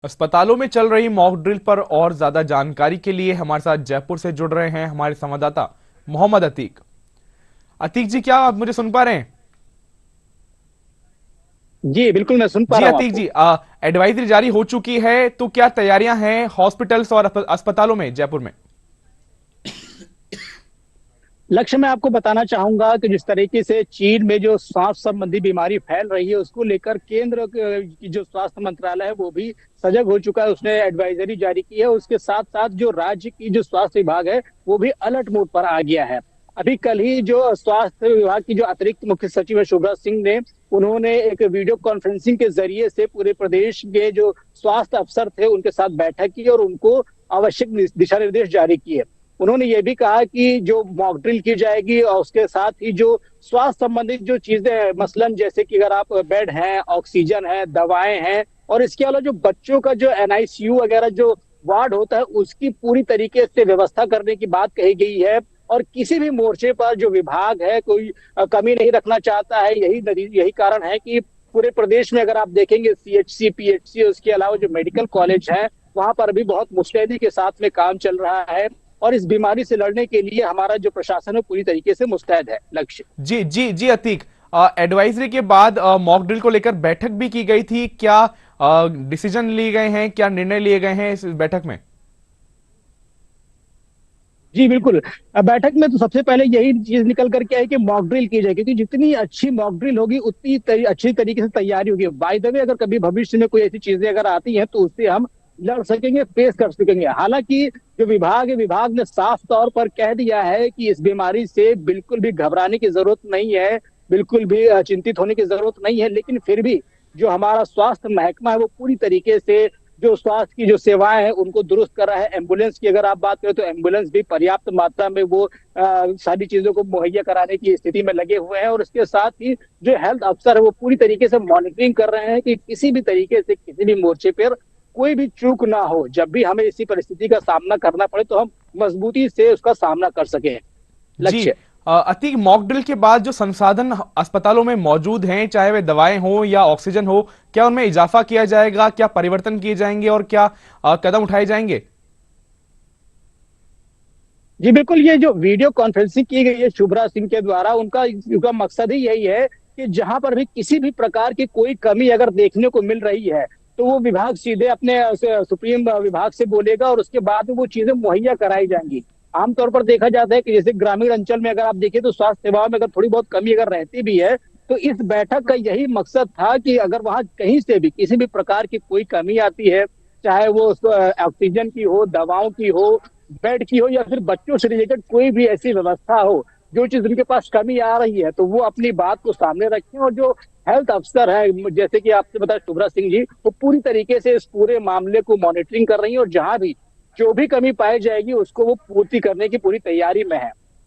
अस्पतालों में चल रही मॉक ड्रिल पर और ज्यादा जानकारी के लिए हमारे साथ जयपुर से जुड़ रहे हैं हमारे संवाददाता मोहम्मद अतीक। अतीक जी, क्या आप मुझे सुन पा रहे हैं? जी बिल्कुल, मैं सुन पा जी रहा हूँ अतीक आपको। जी, एडवाइजरी जारी हो चुकी है तो क्या तैयारियां हैं हॉस्पिटल्स और अस्पतालों में जयपुर में? लक्ष्य मैं आपको बताना चाहूंगा कि जिस तरीके से चीन में जो सांस संबंधी बीमारी फैल रही है उसको लेकर केंद्र की जो स्वास्थ्य मंत्रालय है वो भी सजग हो चुका है। उसने एडवाइजरी जारी की है। उसके साथ साथ जो राज्य की जो स्वास्थ्य विभाग है वो भी अलर्ट मोड पर आ गया है। अभी कल ही जो स्वास्थ्य विभाग की जो अतिरिक्त मुख्य सचिव है शुभ्रा सिंह ने, उन्होंने एक वीडियो कॉन्फ्रेंसिंग के जरिए से पूरे प्रदेश के जो स्वास्थ्य अफसर थे उनके साथ बैठक की और उनको आवश्यक दिशा निर्देश जारी किए। उन्होंने ये भी कहा कि जो मॉक ड्रिल की जाएगी और उसके साथ ही जो स्वास्थ्य संबंधित जो चीजें हैं, मसलन जैसे कि अगर आप बेड हैं, ऑक्सीजन है, दवाएं हैं, और इसके अलावा जो बच्चों का जो एनआईसीयू वगैरह जो वार्ड होता है उसकी पूरी तरीके से व्यवस्था करने की बात कही गई है। और किसी भी मोर्चे पर जो विभाग है कोई कमी नहीं रखना चाहता है। यही कारण है कि पूरे प्रदेश में अगर आप देखेंगे सीएचसी, पीएचसी, उसके अलावा जो मेडिकल कॉलेज है वहां पर भी बहुत मुस्तैदी के साथ में काम चल रहा है। और इस बीमारी से लड़ने के लिए हमारा जो प्रशासन है पूरी तरीके से मुस्तैद है। लक्ष्य। जी जी जी अतीक, एडवाइजरी के बाद मॉक ड्रिल को लेकर बैठक भी की गई थी, क्या डिसीजन लिए गए हैं, क्या निर्णय लिए गए हैं इस बैठक में? जी बिल्कुल। बैठक में तो सबसे पहले यही चीज निकल करके आई कि मॉक ड्रिल की जाए, क्योंकि जितनी अच्छी मॉक ड्रिल होगी उतनी अच्छी तरीके से तैयारी होगी। बाय द वे, अगर कभी भविष्य में कोई ऐसी चीजें अगर आती हैं तो उससे हम लड़ सकेंगे, फेस कर सकेंगे। हालांकि जो विभाग है, विभाग ने साफ तौर पर कह दिया है कि इस बीमारी से बिल्कुल भी घबराने की जरूरत नहीं है, बिल्कुल भी चिंतित होने की जरूरत नहीं है। लेकिन फिर भी जो हमारा स्वास्थ्य महकमा है वो पूरी तरीके से जो स्वास्थ्य की जो सेवाएं हैं उनको दुरुस्त कर रहा है। एम्बुलेंस की अगर आप बात करें तो एम्बुलेंस भी पर्याप्त मात्रा में वो सारी चीजों को मुहैया कराने की स्थिति में लगे हुए हैं। और इसके साथ ही जो हेल्थ अफसर है वो पूरी तरीके से मॉनिटरिंग कर रहे हैं कि किसी भी तरीके से किसी भी मोर्चे पर कोई भी चूक ना हो। जब भी हमें इसी परिस्थिति का सामना करना पड़े तो हम मजबूती से उसका सामना कर सकें। जी, लक्ष्य। अतीक, मॉक ड्रिल के बाद जो संसाधन अस्पतालों में मौजूद हैं, चाहे वे दवाएं हो या ऑक्सीजन हो, क्या उनमें इजाफा किया जाएगा, क्या परिवर्तन किए जाएंगे और क्या कदम उठाए जाएंगे? जी बिल्कुल, ये जो वीडियो कॉन्फ्रेंसिंग की गई है शुभ्रा सिंह के द्वारा, उनका मकसद ही यही है कि जहां पर भी किसी भी प्रकार की कोई कमी अगर देखने को मिल रही है तो वो विभाग सीधे अपने सुप्रीम विभाग से बोलेगा और उसके बाद में वो चीजें मुहैया कराई जाएंगी। आमतौर पर देखा जाता है कि जैसे ग्रामीण अंचल में अगर आप देखिए तो स्वास्थ्य सेवाओं में अगर थोड़ी बहुत कमी अगर रहती भी है तो इस बैठक का यही मकसद था कि अगर वहां कहीं से भी किसी भी प्रकार की कोई कमी आती है, चाहे वो ऑक्सीजन की हो, दवाओं की हो, बेड की हो, या फिर बच्चों से रिलेटेड कोई भी ऐसी व्यवस्था हो जो चीज उनके पास कमी आ रही है, तो वो अपनी बात को सामने रखें। और जो हेल्थ अफसर है, जैसे कि आपसे बताया शुभ्रा सिंह जी, वो पूरी तरीके से इस पूरे मामले को मॉनिटरिंग कर रही है और जहां भी जो भी कमी पाई जाएगी उसको वो पूर्ति करने की पूरी तैयारी में है।